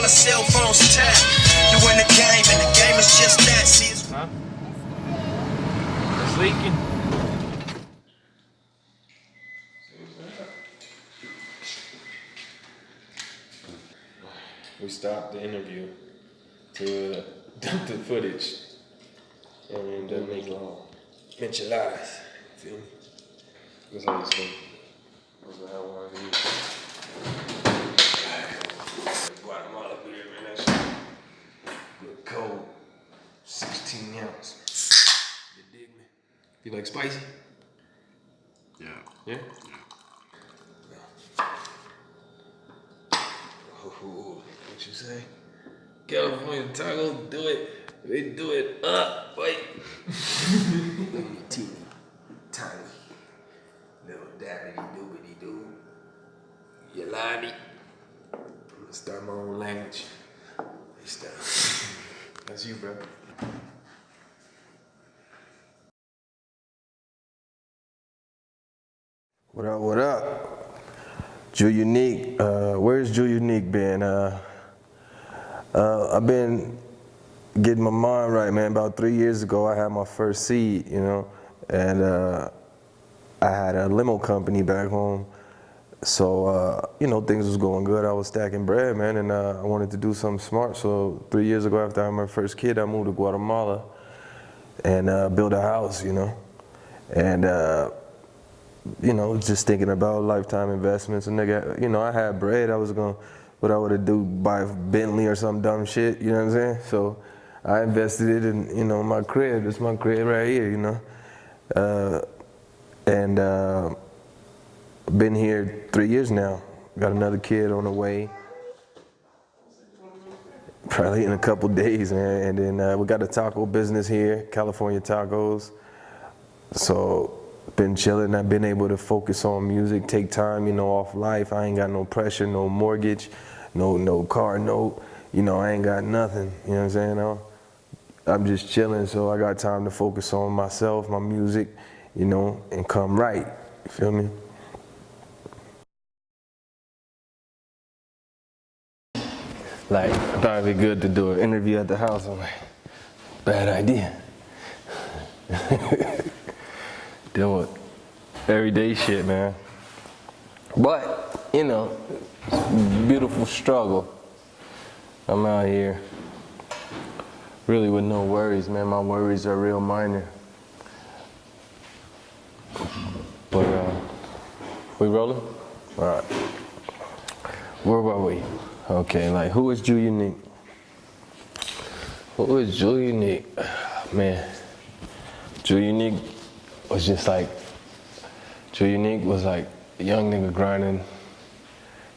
Cell phones tapped. You in the game, and the game is just that. See, huh? It's leaking. We stopped the interview to dump the footage. And then make enchiladas. Feel me? That's how you speak. That's how I want to use. Guatemala beer, man. That shit look cold. 16 ounce. You dig me? You like spicy? Yeah. Yeah? Yeah. Oh, what you say? California tacos, do it. They do it up. Wait. Teeny, tiny, little dabbity doobity doo. Yolani. I'm gonna start my own language. That's you, bro. What up, what up? Juleunique, where's Juleunique been? I've been getting my mind right, man. About 3 years ago, I had my first seed, you know, and I had a limo company back home. So, you know, things was going good. I was stacking bread, man, and I wanted to do something smart. So 3 years ago, after I had my first kid, I moved to Guatemala and built a house, you know, and you know, just thinking about lifetime investments. And nigga, you know, I had bread. I was gonna, what I would do, buy a Bentley or some dumb shit, you know what I'm saying? So I invested it in, you know, my crib. It's my crib right here, you know. Been here 3 years now. Got another kid on the way. Probably in a couple days, man. And then we got a taco business here, California Tacos. So been chilling. I've been able to focus on music, take time, you know, off life. I ain't got no pressure, no mortgage, no car note. You know, I ain't got nothing. You know what I'm saying? I'm just chilling, so I got time to focus on myself, my music, you know, and come right. You feel me? Like, I thought it'd be good to do an interview at the house. I'm like, bad idea. Deal with everyday shit, man. But, you know, beautiful struggle. I'm out here really with no worries, man. My worries are real minor. But, we rolling? All right. Where were we? Okay, like, who is Juleunique? Who is Juleunique? Man, Juleunique was just like, Juleunique was like a young nigga grinding,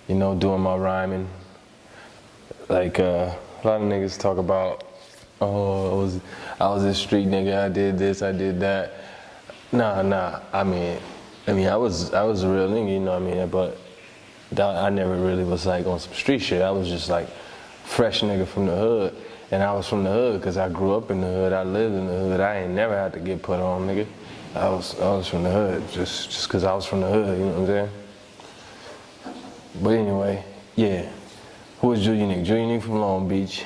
you know, doing my rhyming. Like, a lot of niggas talk about, oh, I was a street nigga, I did this, I did that. Nah, I mean, I was a real nigga, you know what I mean, but I never really was like on some street shit. I was just like fresh nigga from the hood. And I was from the hood because I grew up in the hood. I lived in the hood. I ain't never had to get put on, nigga. I was from the hood just because I was from the hood, you know what I'm saying? But anyway, yeah. Who is Juleunique? Juleunique from Long Beach.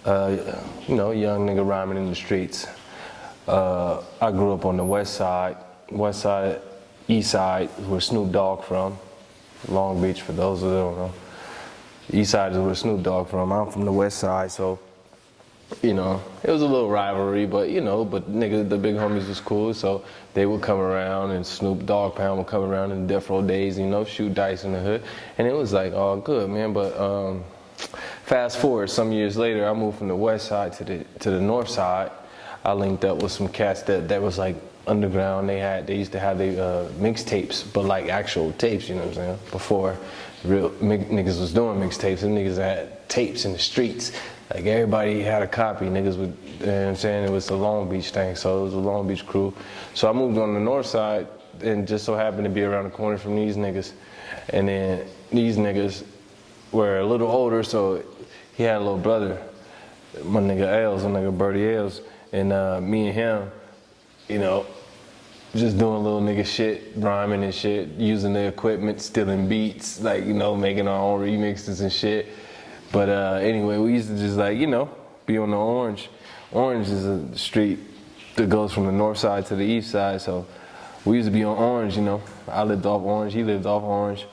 You know, young nigga rhyming in the streets. I grew up on the west side, east side, where Snoop Dogg from. Long Beach, for those who don't know. East side is where Snoop Dogg from. I'm from the west side, so, you know, it was a little rivalry, but, you know, nigga, the big homies was cool, so they would come around, and Snoop Dogg Pound would come around in the death row days, you know, shoot dice in the hood, and it was like all good, man. But fast forward some years later, I moved from the west side to the north side. I linked up with some cats that was like underground. They used to have their mixtapes, but like actual tapes, you know what I'm saying? Before real niggas was doing mixtapes, and niggas had tapes in the streets. Like everybody had a copy. Niggas would, you know what I'm saying? It was a Long Beach thing, so it was a Long Beach crew. So I moved on the north side and just so happened to be around the corner from these niggas. And then these niggas were a little older, so he had a little brother, my nigga Els, my nigga Birdie Els, and me and him, you know, just doing little nigga shit, rhyming and shit, using the equipment, stealing beats, like, you know, making our own remixes and shit. But anyway, we used to just like, you know, be on the Orange. Orange is a street that goes from the north side to the east side, so we used to be on Orange, you know. I lived off Orange, he lived off Orange.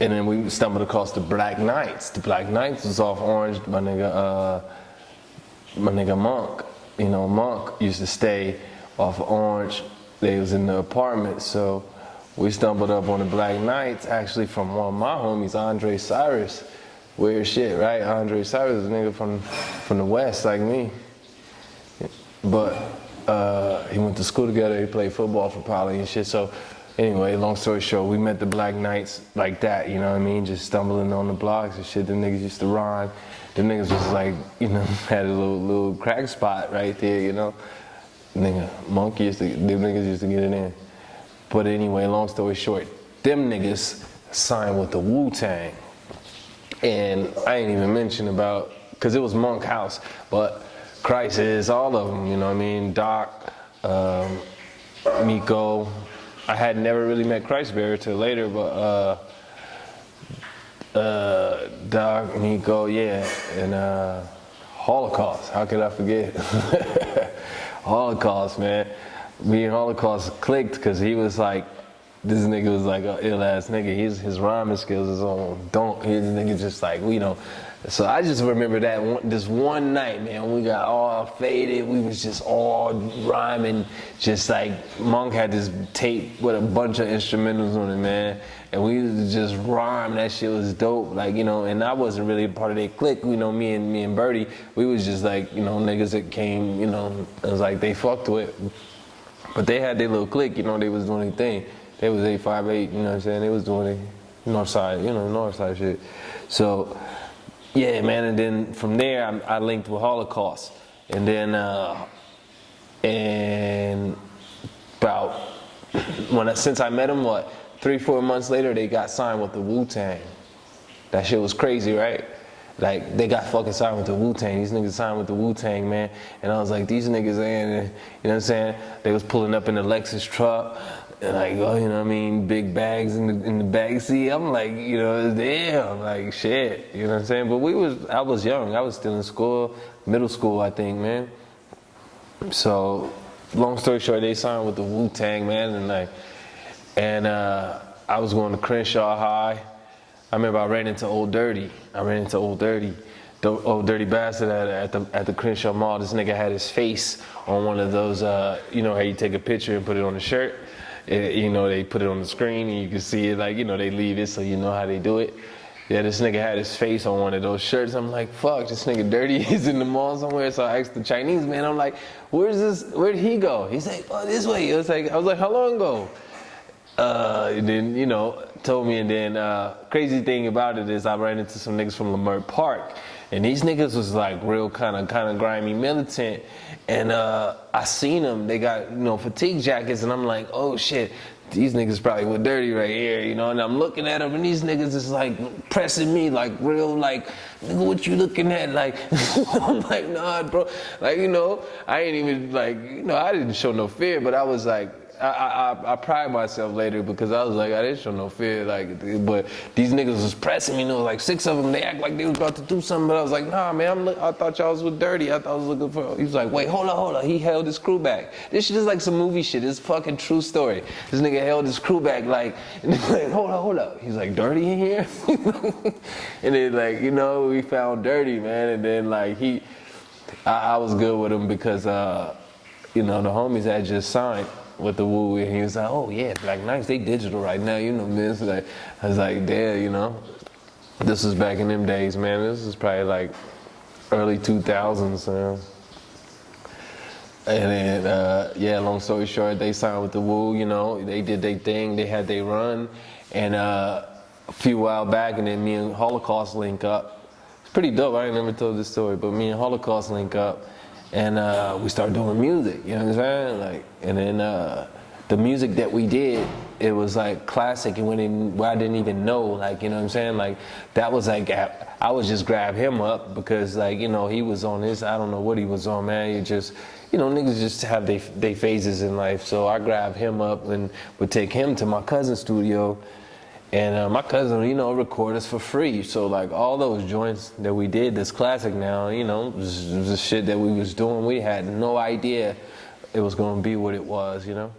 And then we stumbled across the Black Knights. The Black Knights was off Orange, my nigga Monk. You know, Monk used to stay off Orange. They was in the apartment, so we stumbled up on the Black Knights, actually from one of my homies, Andre Cyrus. Weird shit, right? Andre Cyrus is a nigga from the West, like me. But he went to school together, he played football for Poly and shit, so anyway, long story short, we met the Black Knights like that, you know what I mean? Just stumbling on the blocks and shit. Them niggas used to rhyme. Them niggas was like, you know, had a little crack spot right there, you know? Them niggas used to get it in. But anyway, long story short, them niggas signed with the Wu-Tang. And I ain't even mention about, cause it was Monk House, but Crisis, all of them, you know what I mean? Doc, Miko. I had never really met Christbearer till later, but Doc, Miko, yeah, and Holocaust. How could I forget? Holocaust, man. Me and Holocaust clicked because he was like, this nigga was like an ill ass nigga. His rhyming skills is on don't. His nigga just like, you know. So I just remember that this one night, man, we got all faded. We was just all rhyming, just like Monk had this tape with a bunch of instrumentals on it, man. And we used to just rhyme. That shit was dope, like, you know. And I wasn't really a part of their clique, you know. Me and Birdie, we was just like, you know, niggas that came, you know. It was like they fucked with, but they had their little clique, you know. They was doing their thing. They was 858, you know what I'm saying. They was doing their north side, you know, north side shit. So. Yeah, man, and then from there I linked with Holocaust, and then and about since I met them, 3-4 months later they got signed with the Wu-Tang. That shit was crazy, right? Like they got fucking signed with the Wu-Tang. These niggas signed with the Wu-Tang, man. And I was like, these niggas ain't, you know what I'm saying? They was pulling up in the Lexus truck. And like, oh, you know what I mean, big bags in the back seat. I'm like, you know, damn, like shit, you know what I'm saying? But I was young. I was still in school, middle school, I think, man. So, long story short, they signed with the Wu-Tang, man, and I was going to Crenshaw High. I remember I ran into Old Dirty. The Old Dirty Bastard at the Crenshaw Mall. This nigga had his face on one of those, you know how you take a picture and put it on the shirt? You know, they put it on the screen and you can see it, like, you know, they leave it so you know how they do it. Yeah, this nigga had his face on one of those shirts. I'm like, fuck, this nigga Dirty is in the mall somewhere. So I asked the Chinese man, I'm like, where'd he go? He's like, oh, this way. I was like, how long ago? And then, you know, told me, and then crazy thing about it is I ran into some niggas from Leimert Park. And these niggas was like real kind of grimy militant. And I seen them, they got, you know, fatigue jackets, and I'm like, oh shit, these niggas probably with Dirty right here, you know, and I'm looking at them, and these niggas is like pressing me, like real, like, nigga, what you looking at? Like, I'm like, nah, bro, like, you know, I ain't even like, you know, I didn't show no fear, but I was like, I pride myself later because I was like, I didn't show no fear, like, but these niggas was pressing me, you know, like 6 of them, they act like they was about to do something, but I was like, nah, man, I thought y'all was with Dirty, I thought I was looking for, he was like, wait, hold on, he held his crew back. This shit is like some movie shit, it's fucking true story. This nigga held his crew back, like, and like, hold up, he's like, Dirty in here? And then, like, you know, we found Dirty, man, and then, like, I was good with him because, you know, the homies had just signed with the Wu, and he was like, oh yeah, Black Knights, they digital right now, you know, man. So like, I was like, damn, you know, this was back in them days, man. This is probably like early 2000s, you know? And then, yeah, long story short, they signed with the Wu, you know, they did their thing, they had their run, and a few while back, and then me and Holocaust link up, pretty dope. I ain't never told this story, but me and Holocaust link up, and we start doing music. You know what I'm saying? Like, and then the music that we did, it was like classic, and where I didn't even know. Like, you know what I'm saying? Like, that was like I would just grab him up because, like, you know, he was on this. I don't know what he was on, man. He just, you know, niggas just have they phases in life. So I grabbed him up and would take him to my cousin's studio. And my cousin, you know, record us for free. So, like, all those joints that we did that's classic now, you know, it was the shit that we was doing. We had no idea it was going to be what it was, you know.